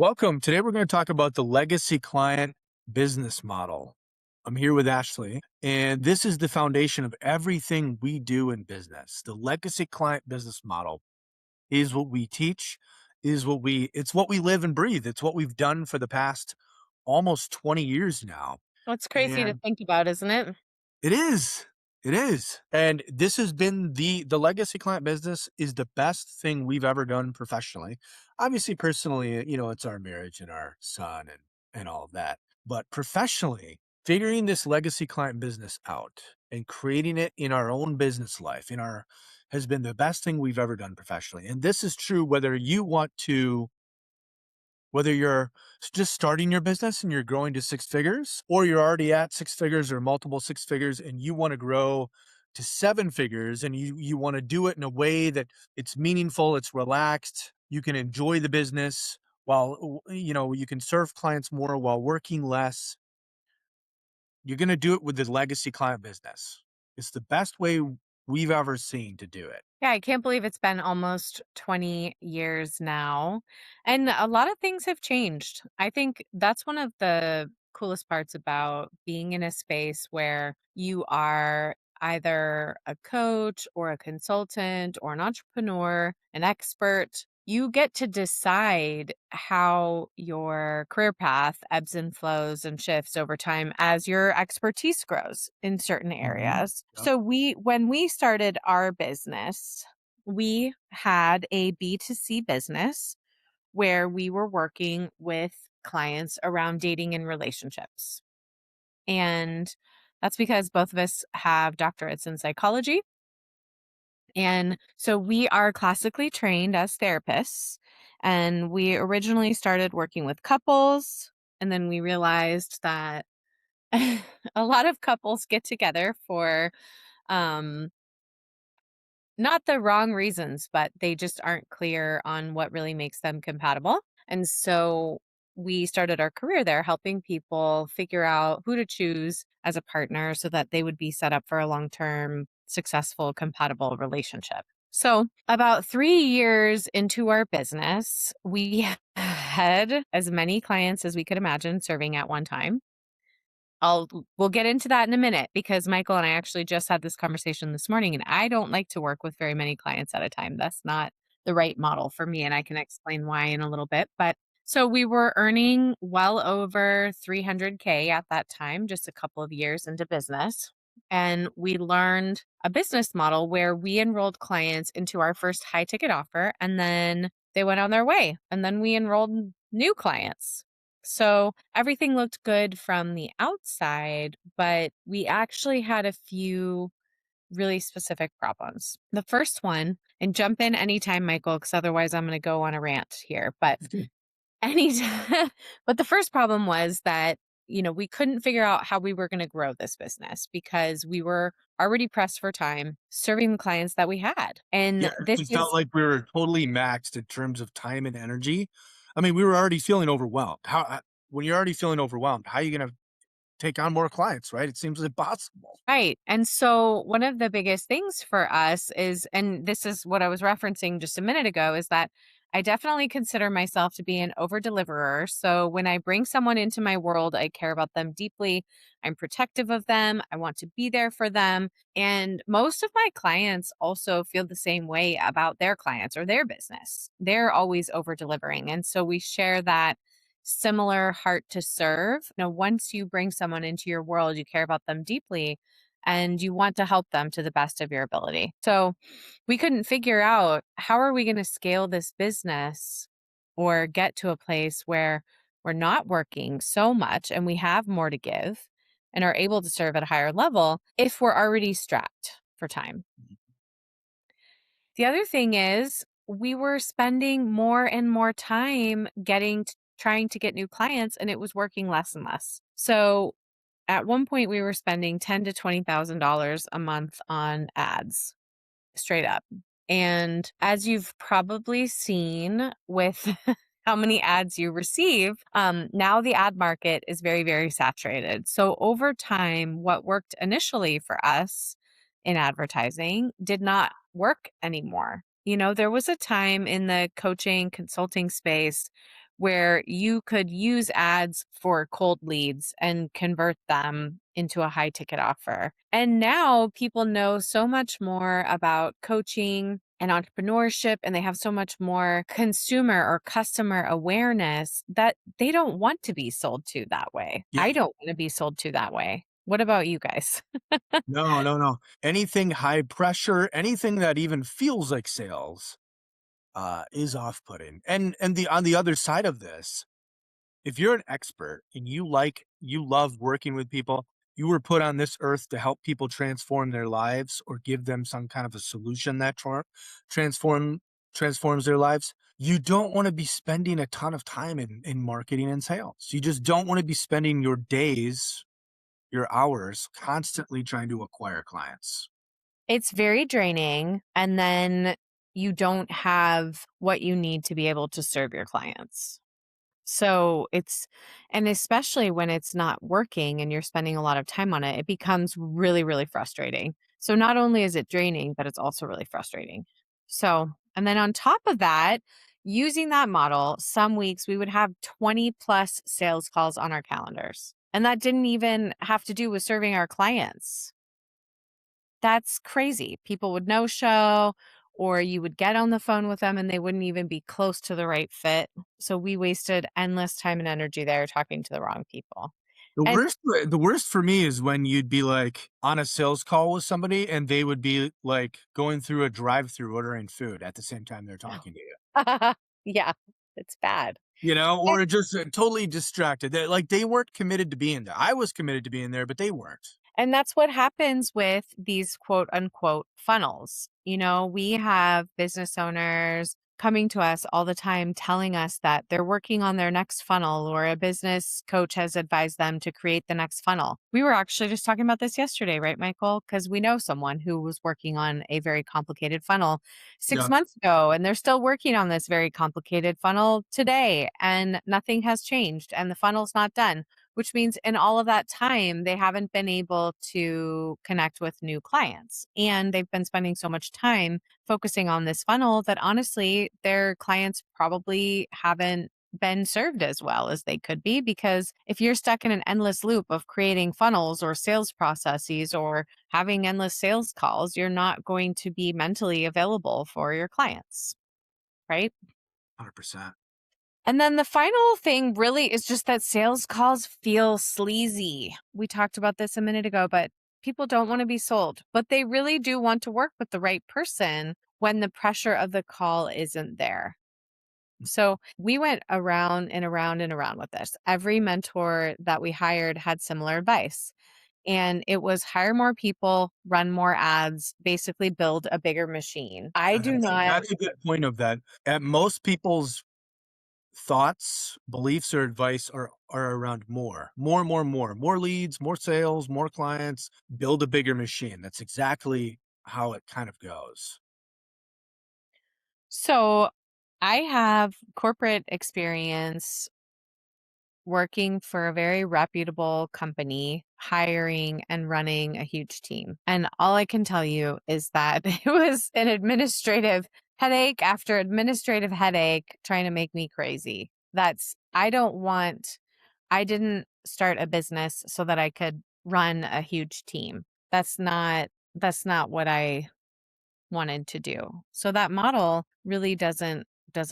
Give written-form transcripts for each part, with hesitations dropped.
Welcome. Today we're going to talk about the legacy client business model. I'm here with Ashley, and this is the foundation of everything we do in business. The legacy client business model is what we teach, it's what we live and breathe. It's what we've done for the past almost 20 years now. Well, it's crazy to And think about, isn't it? it is. It is. And this has been the legacy client business is the best thing we've ever done professionally. Obviously, personally, it's our marriage and our son and all of that. But professionally, figuring this legacy client business out and creating it in our own business life, in our has been the best thing we've ever done professionally. And this is true whether you're just starting your business and you're growing to six figures, or you're already at six figures or multiple six figures and you want to grow to seven figures and you want to do it in a way that it's meaningful, it's relaxed, you can enjoy the business while you can serve clients more while working less. You're going to do it with the legacy client business. It's the best way we've ever seen to do it. Yeah, I can't believe it's been almost 20 years now. And a lot of things have changed. I think that's one of the coolest parts about being in a space where you are either a coach or a consultant or an entrepreneur, an expert. You get to decide how your career path ebbs and flows and shifts over time as your expertise grows in certain Mhm. areas. Yep. So when we started our business, we had a B2C business where we were working with clients around dating and relationships. And that's because both of us have doctorates in psychology. And so we are classically trained as therapists. And we originally started working with couples. And then we realized that a lot of couples get together for um, not the wrong reasons, but they just aren't clear on what really makes them compatible. And so we started our career there helping people figure out who to choose as a partner so that they would be set up for a long term, successful, compatible relationship. So, about 3 years into our business, we had as many clients as we could imagine serving at one time. We'll get into that in a minute because Michael and I actually just had this conversation this morning, and I don't like to work with very many clients at a time. That's not the right model for me, and I can explain why in a little bit. But so we were earning well over 300K at that time, just a couple of years into business. And we learned a business model where we enrolled clients into our first high ticket offer, and then they went on their way. And then we enrolled new clients. So everything looked good from the outside, but we actually had a few really specific problems. The first one, and jump in anytime, Michael, because otherwise I'm going to go on a rant here. But anytime, but the first problem was that we couldn't figure out how we were going to grow this business because we were already pressed for time serving the clients that we had, Yeah, and this we felt is like we were totally maxed in terms of time and energy. I mean, we were already feeling overwhelmed. When you're already feeling overwhelmed, how are you gonna take on more clients, right? It seems impossible. right. And so one of the biggest things for us is, and this is what I was referencing just a minute ago, is that I definitely consider myself to be an over deliverer. So when I bring someone into my world, I care about them deeply. I'm protective of them. I want to be there for them. And most of my clients also feel the same way about their clients or their business. They're always over delivering. And so we share that similar heart to serve. Once you bring someone into your world, you care about them deeply and you want to help them to the best of your ability. So we couldn't figure out how are we going to scale this business or get to a place where we're not working so much and we have more to give and are able to serve at a higher level if we're already strapped for time. The other thing is we were spending more and more time trying to get new clients and it was working less and less. So at one point we were spending ten to $20,000 a month on ads straight up. And as you've probably seen with how many ads you receive, now the ad market is very, very saturated. So over time, what worked initially for us in advertising did not work anymore. There was a time in the coaching consulting space where you could use ads for cold leads and convert them into a high ticket offer. And now people know so much more about coaching and entrepreneurship, and they have so much more consumer or customer awareness that they don't want to be sold to that way. Yeah. I don't want to be sold to that way. What about you guys? No, no, no. Anything high pressure, anything that even feels like sales, is off-putting. And the on the other side of this, if you're an expert and you love working with people, you were put on this earth to help people transform their lives or give them some kind of a solution that transform transforms their lives. You don't want to be spending a ton of time in marketing and sales. You just don't want to be spending your days, your hours constantly trying to acquire clients. It's very draining, and then you don't have what you need to be able to serve your clients. So it's, and especially when it's not working and you're spending a lot of time on it, it becomes really, really frustrating. So not only is it draining, but it's also really frustrating. So, and then on top of that, using that model, some weeks we would have 20 plus sales calls on our calendars. And that didn't even have to do with serving our clients. That's crazy. People would no show, or you would get on the phone with them and they wouldn't even be close to the right fit. So we wasted endless time and energy there talking to the wrong people. And The worst for me is when you'd be, like, on a sales call with somebody and they would be, like, going through a drive-through ordering food at the same time they're talking to you, yeah, it's bad. or just, totally distracted. They weren't committed to being there. I was committed to being there, but they weren't. And that's what happens with these quote unquote funnels. We have business owners coming to us all the time telling us that they're working on their next funnel, or a business coach has advised them to create the next funnel. We were actually just talking about this yesterday, right, Michael? Because we know someone who was working on a very complicated funnel six Yeah, months ago, and they're still working on this very complicated funnel today, and nothing has changed, and the funnel's not done, which means in all of that time, they haven't been able to connect with new clients. And they've been spending so much time focusing on this funnel that honestly, their clients probably haven't been served as well as they could be. Because if you're stuck in an endless loop of creating funnels or sales processes or having endless sales calls, you're not going to be mentally available for your clients, right? 100%. And then the final thing really is just that sales calls feel sleazy. We talked about this a minute ago, but people don't want to be sold, but they really do want to work with the right person when the pressure of the call isn't there. So we went around and around and around with this. Every mentor that we hired had similar advice. And it was hire more people, run more ads, basically build a bigger machine. I do not. That's a good point of that. At most people's thoughts, beliefs, or advice are around more leads, more sales, more clients, build a bigger machine. That's exactly how it kind of goes. So I have corporate experience working for a very reputable company, hiring and running a huge team. And all I can tell you is that it was an administrative headache after administrative headache trying to make me crazy. I didn't start a business so that I could run a huge team. That's not what I wanted to do. So that model really doesn't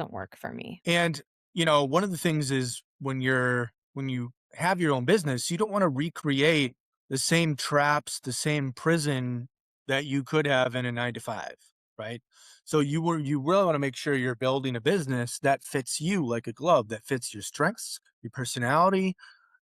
work for me. And, one of the things is when you have your own business, you don't want to recreate the same traps, the same prison that you could have in a 9 to 5, right? So you really want to make sure you're building a business that fits you like a glove, that fits your strengths, your personality,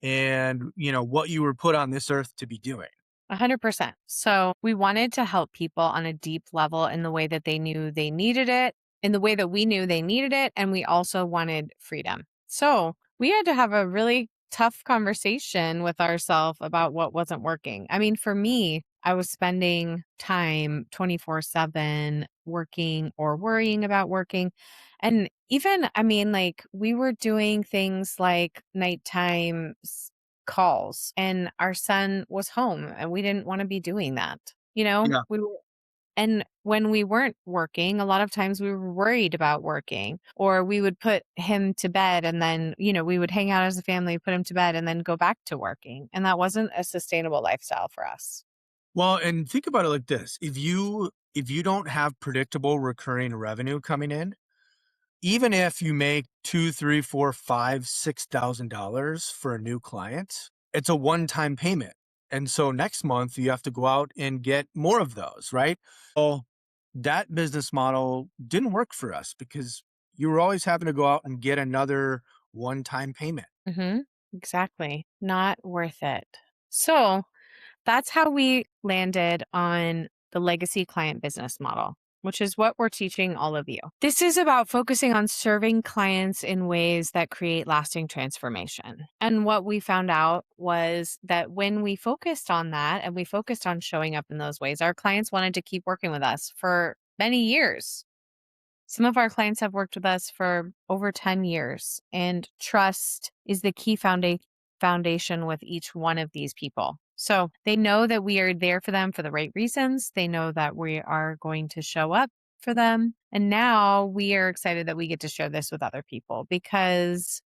and what you were put on this earth to be doing. 100%. So we wanted to help people on a deep level in the way that they knew they needed it, in the way that we knew they needed it. And we also wanted freedom. So we had to have a really tough conversation with ourselves about what wasn't working. I mean, for me, I was spending time 24/7 working or worrying about working. And even, I mean, like we were doing things like nighttime calls, and our son was home and we didn't want to be doing that. Yeah. We were And when we weren't working, a lot of times we were worried about working, or we would put him to bed and then, we would hang out as a family, put him to bed and then go back to working. And that wasn't a sustainable lifestyle for us. Well, and think about it like this. If you don't have predictable recurring revenue coming in, even if you make two, three, four, five, $6,000 for a new client, it's a one-time payment. And so next month you have to go out and get more of those, right? So that business model didn't work for us because you were always having to go out and get another one-time payment. Hmm. Exactly. Not worth it. So that's how we landed on the legacy client business model, which is what we're teaching all of you. This is about focusing on serving clients in ways that create lasting transformation. And what we found out was that when we focused on that and we focused on showing up in those ways, our clients wanted to keep working with us for many years. Some of our clients have worked with us for over 10 years, and trust is the key foundation with each one of these people. So they know that we are there for them for the right reasons. They know that we are going to show up for them. And now we are excited that we get to share this with other people because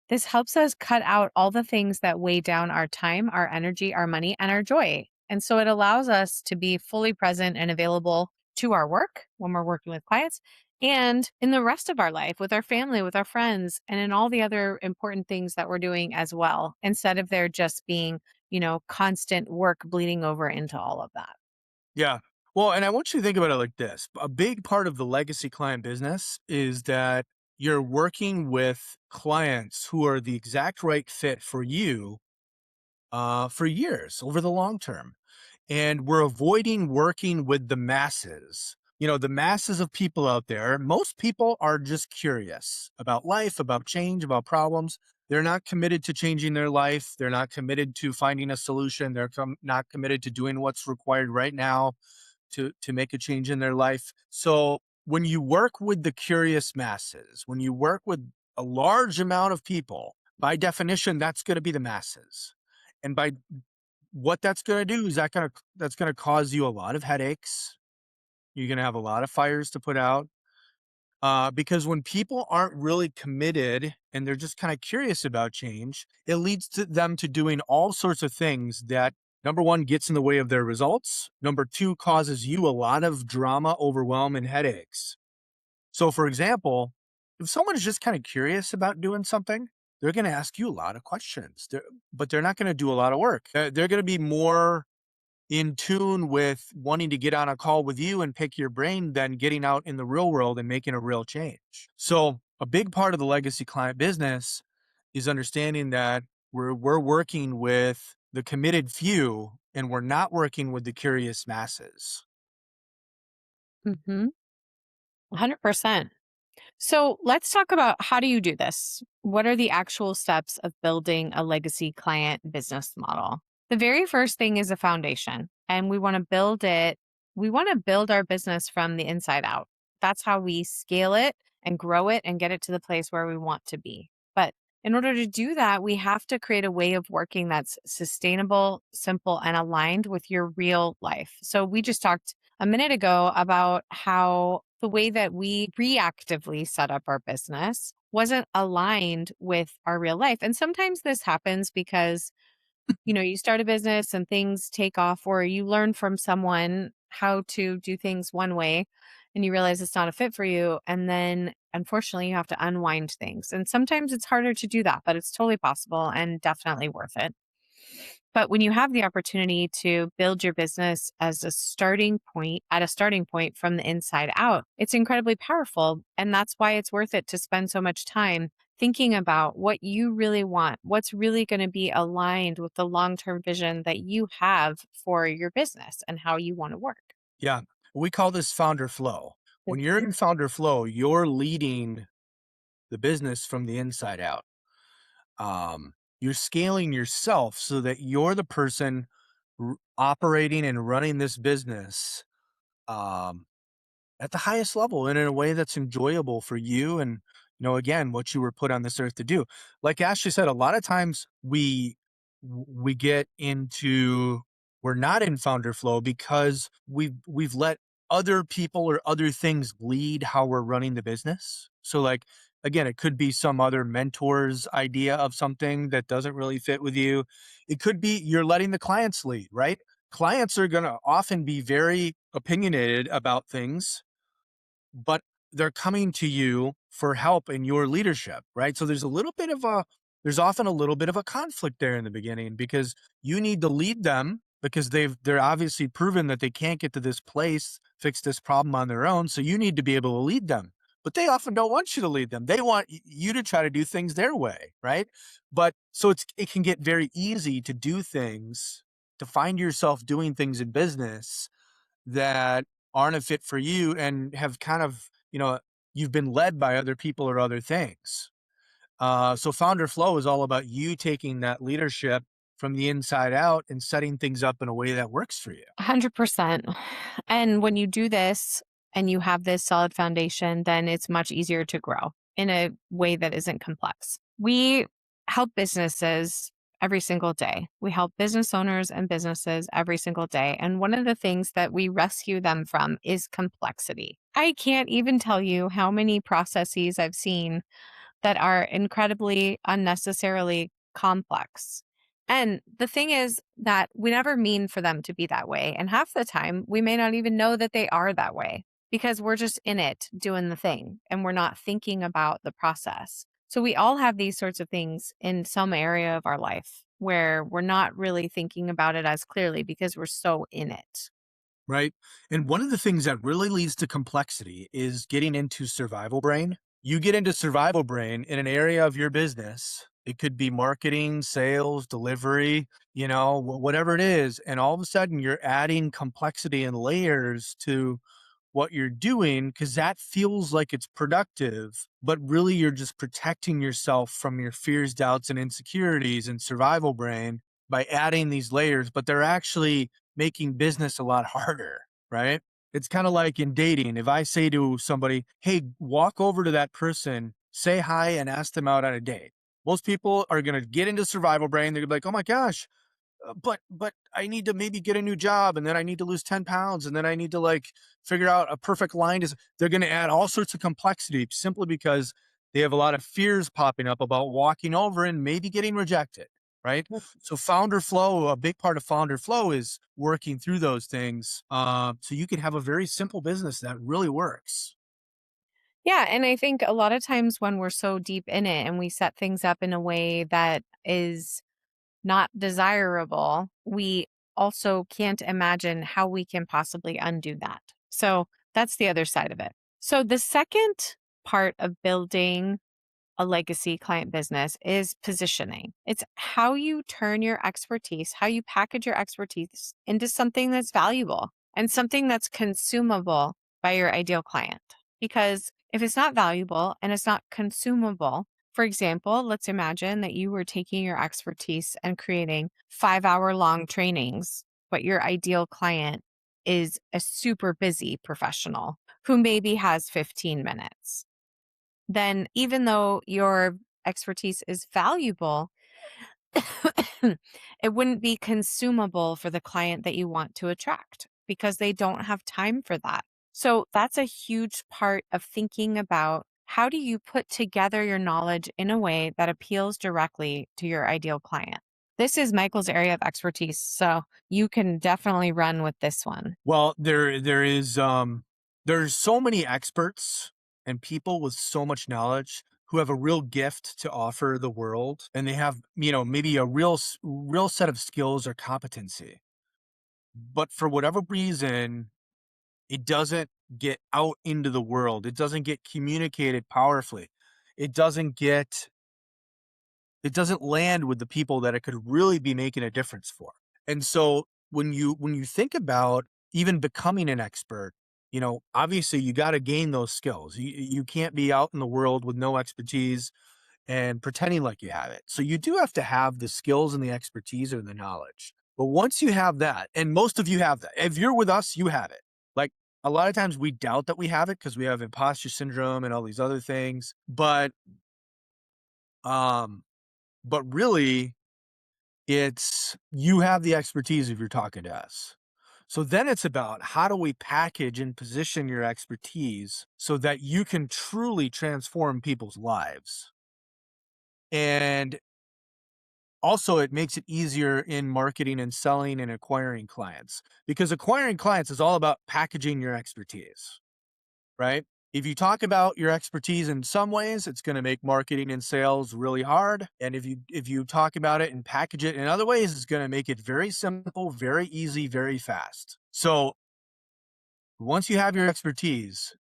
this helps us cut out all the things that weigh down our time, our energy, our money, and our joy. And so it allows us to be fully present and available to our work when we're working with clients and in the rest of our life with our family, with our friends, and in all the other important things that we're doing as well, instead of there just being, constant work bleeding over into all of that. Yeah. Well, and I want you to think about it like this. A big part of the legacy client business is that you're working with clients who are the exact right fit for you for years over the long term. And we're avoiding working with the masses. The masses of people out there, most people are just curious about life, about change, about problems. They're not committed to changing their life. They're not committed to finding a solution. They're not committed to doing what's required right now to make a change in their life. So when you work with the curious masses, when you work with a large amount of people, by definition, that's going to be the masses. And by what that's going to do is that's going to cause you a lot of headaches. You're going to have a lot of fires to put out. Because when people aren't really committed and they're just kind of curious about change, it leads to them to doing all sorts of things that number one gets in the way of their results. Number two causes you a lot of drama, overwhelm, and headaches. So, for example, if someone's just kind of curious about doing something, they're going to ask you a lot of questions, but they're not going to do a lot of work. They're going to be more in tune with wanting to get on a call with you and pick your brain than getting out in the real world and making a real change. So, a big part of the legacy client business is understanding that we're working with the committed few and we're not working with the curious masses. Hmm. 100%. So let's talk about how do you do this? What are the actual steps of building a legacy client business model? The very first thing is a foundation, and we want to build it. We want to build our business from the inside out. That's how we scale it and grow it and get it to the place where we want to be. But in order to do that, we have to create a way of working that's sustainable, simple, and aligned with your real life. So we just talked a minute ago about how the way that we reactively set up our business wasn't aligned with our real life. And sometimes this happens because, you start a business and things take off, or you learn from someone how to do things one way and you realize it's not a fit for you. And then unfortunately, you have to unwind things. And sometimes it's harder to do that, but it's totally possible and definitely worth it. But when you have the opportunity to build your business as a starting point, at a starting point from the inside out, it's incredibly powerful. And that's why it's worth it to spend so much time thinking about what you really want, what's really going to be aligned with the long term vision that you have for your business and how you want to work. Yeah. We call this founder flow. When you're Mhm. in founder flow, you're leading the business from the inside out. You're scaling yourself so that you're the person operating and running this business um, at the highest level and in a way that's enjoyable for you. And, again, what you were put on this earth to do. Like Ashley said, a lot of times we get into we're not in founder flow because we've let other people or other things lead how we're running the business. So, like, again, it could be some other mentor's idea of something that doesn't really fit with you. It could be you're letting the clients lead, right? Clients are going to often be very opinionated about things, but they're coming to you for help in your leadership, right? So there's often a little bit of a conflict there in the beginning because you need to lead them because they're obviously proven that they can't get to this place, fix this problem on their own. So you need to be able to lead them. But they often don't want you to lead them. They want you to try to do things their way, right? But so it can get very easy to do things, to find yourself doing things in business that aren't a fit for you and have kind of, you've been led by other people or other things. So Founder Flow is all about you taking that leadership from the inside out and setting things up in a way that works for you. 100%. And when you do this and you have this solid foundation, then it's much easier to grow in a way that isn't complex. We help businesses every single day. We help business owners and businesses every single day. And one of the things that we rescue them from is complexity. I can't even tell you how many processes I've seen that are incredibly unnecessarily complex. And the thing is that we never mean for them to be that way. And half the time, we may not even know that they are that way because we're just in it doing the thing and we're not thinking about the process. So we all have these sorts of things in some area of our life where we're not really thinking about it as clearly because we're so in it. Right. And one of the things that really leads to complexity is getting into survival brain. You get into survival brain in an area of your business. It could be marketing, sales, delivery, whatever it is. And all of a sudden, you're adding complexity and layers to what you're doing because that feels like it's productive, but really you're just protecting yourself from your fears, doubts, and insecurities and survival brain by adding these layers, but they're actually making business a lot harder, right? It's kind of like in dating. If I say to somebody, hey, walk over to that person, say hi, and ask them out on a date, most people are going to get into survival brain. They're going to be like, oh my gosh, but I need to maybe get a new job and then I need to lose 10 pounds and then I need to like figure out a perfect line is they're going to add all sorts of complexity simply because they have a lot of fears popping up about walking over and maybe getting rejected, right? So Founder Flow, a big part of Founder Flow is working through those things, so you can have a very simple business that really works. Yeah. And I think a lot of times when we're so deep in it and we set things up in a way that is not desirable, we also can't imagine how we can possibly undo that. So that's the other side of it. So the second part of building a legacy client business is positioning. It's how you turn your expertise, how you package your expertise into something that's valuable and something that's consumable by your ideal client. Because if it's not valuable and it's not consumable, for example, let's imagine that you were taking your expertise and creating 5-hour long trainings, but your ideal client is a super busy professional who maybe has 15 minutes. Then, even though your expertise is valuable, it wouldn't be consumable for the client that you want to attract because they don't have time for that. So, that's a huge part of thinking about how do you put together your knowledge in a way that appeals directly to your ideal client. This is Michael's area of expertise, so you can definitely run with this one. Well, there's so many experts and people with so much knowledge who have a real gift to offer the world, and they have, maybe a real set of skills or competency. But for whatever reason, it doesn't get out into the world. It doesn't get communicated powerfully. It doesn't get it doesn't land with the people that it could really be making a difference for. And so when you think about even becoming an expert, obviously you got to gain those skills. You can't be out in the world with no expertise and pretending like you have it. So you do have to have the skills and the expertise or the knowledge. But once you have that, and most of you have that, if you're with us, you have it. Like a lot of times we doubt that we have it because we have imposter syndrome and all these other things. Um, but really, it's you have the expertise if you're talking to us. So then it's about how do we package and position your expertise so that you can truly transform people's lives. And also, it makes it easier in marketing and selling and acquiring clients because acquiring clients is all about packaging your expertise, right? If you talk about your expertise in some ways, it's going to make marketing and sales really hard. And if you talk about it and package it in other ways, it's going to make it very simple, very easy, very fast. So once you have your expertise,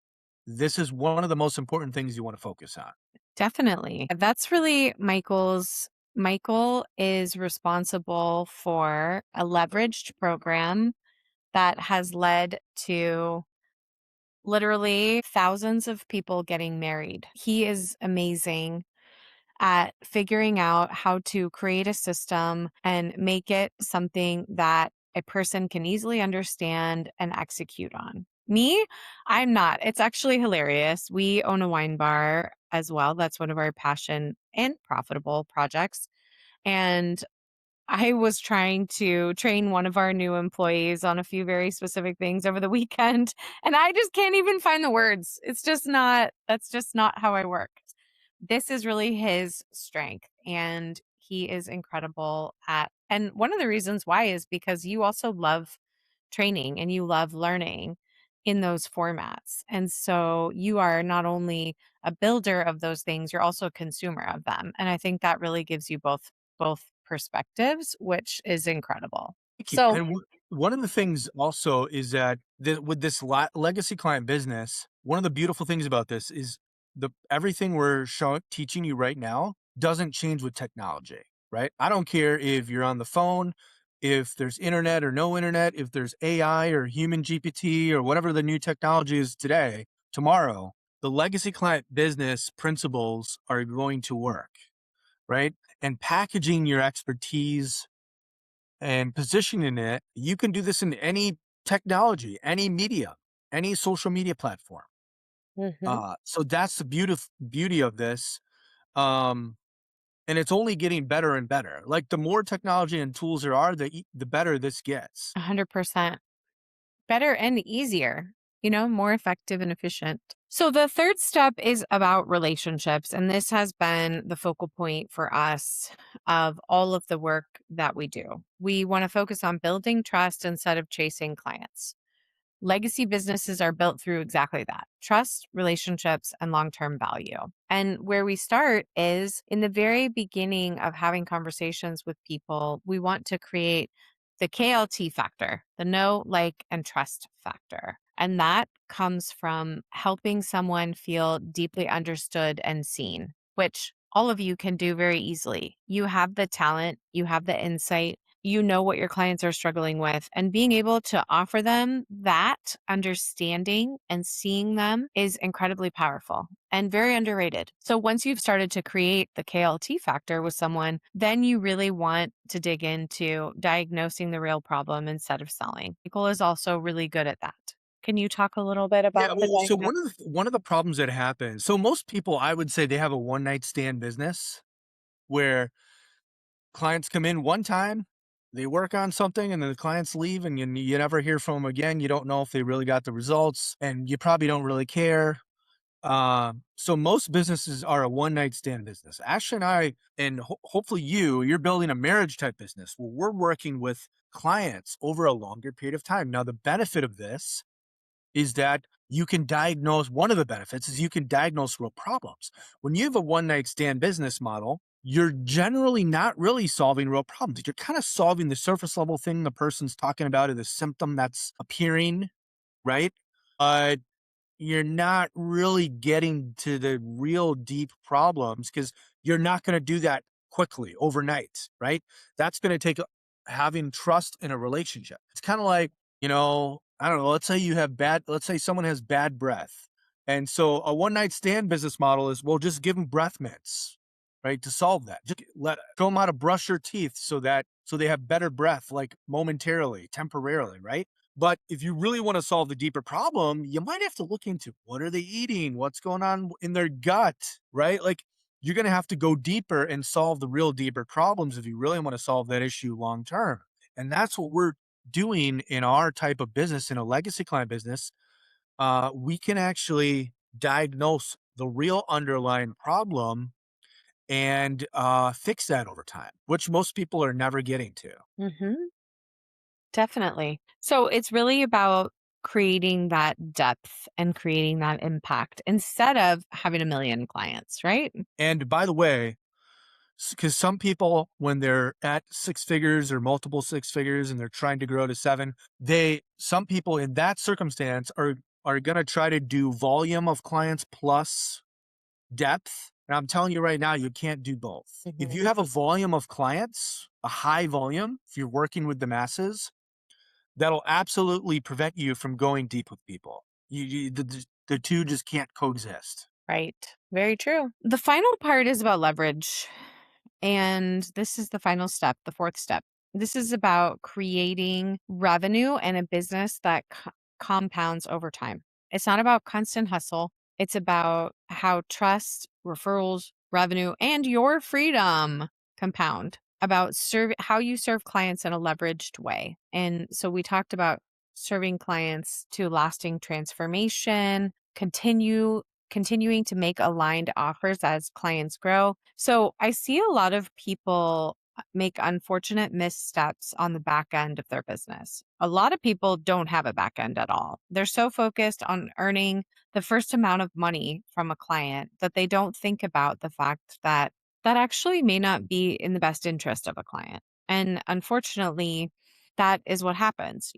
this is one of the most important things you want to focus on. Definitely. That's really Michael is responsible for a leveraged program that has led to literally thousands of people getting married. He is amazing at figuring out how to create a system and make it something that a person can easily understand and execute on. Me, I'm not. It's actually hilarious. We own a wine bar as well. That's one of our passion and profitable projects. And I was trying to train one of our new employees on a few very specific things over the weekend, and I just can't even find the words. That's just not how I work. This is really his strength, and he is incredible at, and one of the reasons why is because you also love training and you love learning in those formats. And so you are not only a builder of those things, you're also a consumer of them. And I think that really gives you both perspectives, which is incredible. Thank you. So, And one of the things also is that with this legacy client business, one of the beautiful things about this is the everything we're showing teaching you right now doesn't change with technology, right? I don't care if you're on the phone, if there's internet or no internet, if there's AI or human GPT or whatever the new technology is today, tomorrow, the legacy client business principles are going to work, right? And packaging your expertise and positioning it, you can do this in any technology, any media, any social media platform. mhm, So that's the beauty of this. Um, and it's only getting better and better. Like the more technology and tools there are, the better this gets. 100%. Better and easier, more effective and efficient. So, the third step is about relationships. And this has been the focal point for us of all of the work that we do. We want to focus on building trust instead of chasing clients. Legacy businesses are built through exactly that: trust, relationships, and long term value. And where we start is in the very beginning of having conversations with people, we want to create the KLT factor, the know, like, and trust factor. And that comes from helping someone feel deeply understood and seen, which all of you can do very easily. You have the talent, you have the insight, you know what your clients are struggling with, and being able to offer them that understanding and seeing them is incredibly powerful and very underrated. So once you've started to create the KLT factor with someone, then you really want to dig into diagnosing the real problem instead of selling. Nicole is also really good at that. Can you talk a little bit Yeah, about the well, so diagnosis? one of the problems that happens. So most people, I would say, they have a one night stand business where clients come in one time, they work on something, and then the clients leave, and you never hear from them again. You don't know if they really got the results, and you probably don't really care. So most businesses are a one night stand business. Ashley and I, and hopefully you're building a marriage type business where we're working with clients over a longer period of time. Now, the benefit of this is that you can diagnose one of the benefits is you can diagnose real problems. When you have a one night stand business model, you're generally not really solving real problems. You're kind of solving the surface level thing the person's talking about or the symptom that's appearing, right? Uh, you're not really getting to the real deep problems because you're not going to do that quickly overnight, right? That's going to take having trust in a relationship. It's kind of like, I don't know, let's say someone has bad breath. And so a one night stand business model is, well, just give them breath mints, right? To solve that. Just show them how to brush your teeth so they have better breath, like momentarily, temporarily, right? But if you really want to solve the deeper problem, you might have to look into what are they eating? What's going on in their gut, right? Like you're going to have to go deeper and solve the real deeper problems if you really want to solve that issue long term. And that's what doing in our type of business, in a legacy client business, we can actually diagnose the real underlying problem and fix that over time, which most people are never getting to. Hmm. Definitely. So it's really about creating that depth and creating that impact instead of having a million clients, right? And by the way, because some people, when they're at six figures or multiple six figures and they're trying to grow to seven, some people in that circumstance are going to try to do volume of clients plus depth. And I'm telling you right now, you can't do both. If Mhm. you have a volume of clients, a high volume, if you're working with the masses, that'll absolutely prevent you from going deep with people. The two just can't coexist. Right. Very true. The final part is about leverage. And this is the final step, the fourth step. This is about creating revenue and a business that compounds over time. It's not about constant hustle. It's about how trust, referrals, revenue, and your freedom compound. About how you serve clients in a leveraged way. And so we talked about serving clients to lasting transformation, continuing to make aligned offers as clients grow. So I see a lot of people make unfortunate missteps on the back end of their business. A lot of people don't have a back end at all. They're so focused on earning the first amount of money from a client that they don't think about the fact that that actually may not be in the best interest of a client. And unfortunately, that is what happens.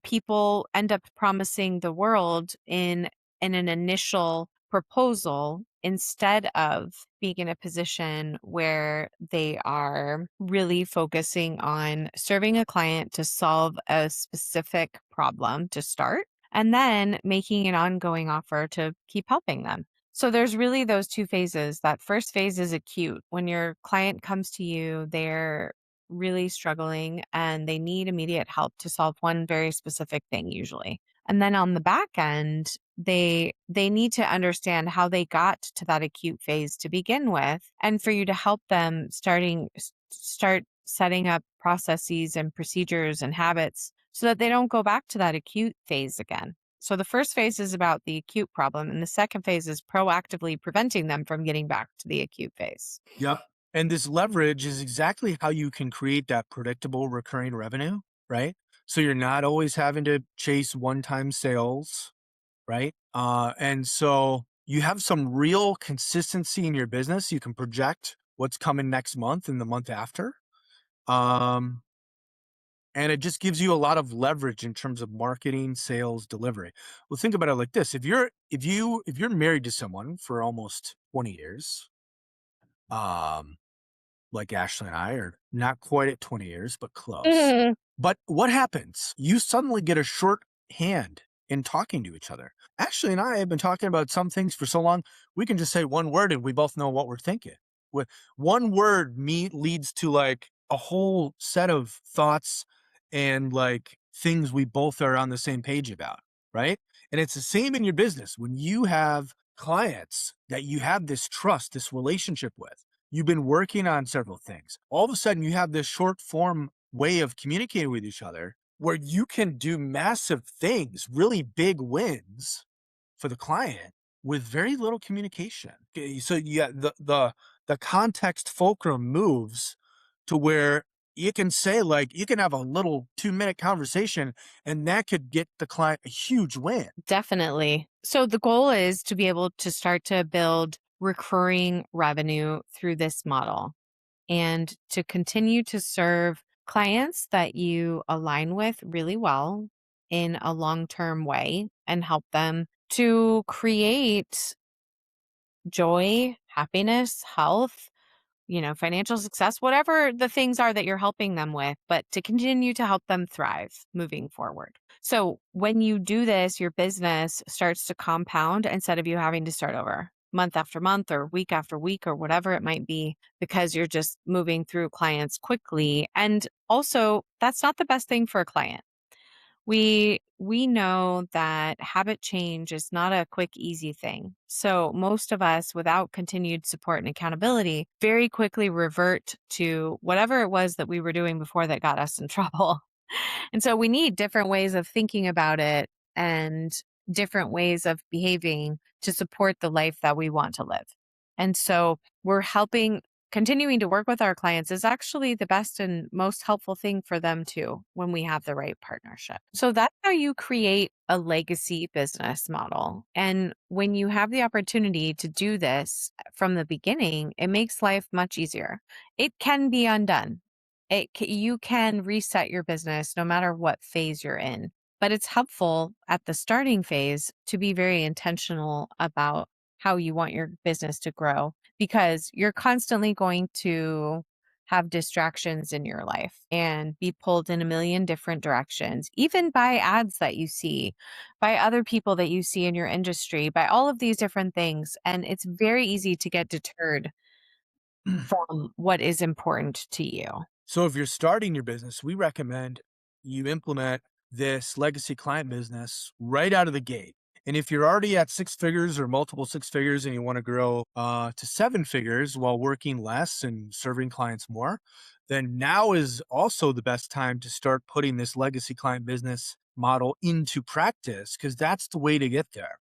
People end up promising the world in an initial proposal instead of being in a position where they are really focusing on serving a client to solve a specific problem to start and then making an ongoing offer to keep helping them. So there's really those two phases. That first phase is acute. When your client comes to you, they're really struggling and they need immediate help to solve one very specific thing usually. And then on the back end, they need to understand how they got to that acute phase to begin with, and for you to help them start setting up processes and procedures and habits so that they don't go back to that acute phase again. So the first phase is about the acute problem, and the second phase is proactively preventing them from getting back to the acute phase. Yep. And this leverage is exactly how you can create that predictable recurring revenue, right? So you're not always having to chase one-time sales, right? And so you have some real consistency in your business. You can project what's coming next month and the month after. Um, and it just gives you a lot of leverage in terms of marketing, sales, delivery. Well, think about it like this. If you're married to someone for almost 20 years, um, like Ashley and I are not quite at 20 years, but close. Mhm. But what happens? You suddenly get a short hand in talking to each other. Ashley and I have been talking about some things for so long, we can just say one word and we both know what we're thinking. With one word leads to like a whole set of thoughts and like things we both are on the same page about, right? And it's the same in your business. When you have clients that you have this trust, this relationship with, you've been working on several things. All of a sudden, you have this short form way of communicating with each other where you can do massive things, really big wins for the client with very little communication. Okay, so yeah, the context fulcrum moves to where you can say like you can have a little 2-minute conversation and that could get the client a huge win. Definitely. So the goal is to be able to start to build recurring revenue through this model and to continue to serve clients that you align with really well in a long term way and help them to create joy, happiness, health, financial success, whatever the things are that you're helping them with, but to continue to help them thrive moving forward. So when you do this, your business starts to compound instead of you having to start over month after month or week after week or whatever it might be, because you're just moving through clients quickly. And also, that's not the best thing for a client. We know that habit change is not a quick easy thing. So most of us without continued support and accountability very quickly revert to whatever it was that we were doing before that got us in trouble. And so we need different ways of thinking about it and different ways of behaving to support the life that we want to live. And so we're helping continuing to work with our clients is actually the best and most helpful thing for them too when we have the right partnership. So that's how you create a legacy business model. And when you have the opportunity to do this from the beginning, it makes life much easier. It can be undone. You can reset your business no matter what phase you're in. But it's helpful at the starting phase to be very intentional about how you want your business to grow because you're constantly going to have distractions in your life and be pulled in a million different directions, even by ads that you see, by other people that you see in your industry, by all of these different things. And it's very easy to get deterred from what is important to you. So if you're starting your business, we recommend you implement this legacy client business right out of the gate. And if you're already at six figures or multiple six figures and you want to grow to seven figures while working less and serving clients more, then now is also the best time to start putting this legacy client business model into practice because that's the way to get there.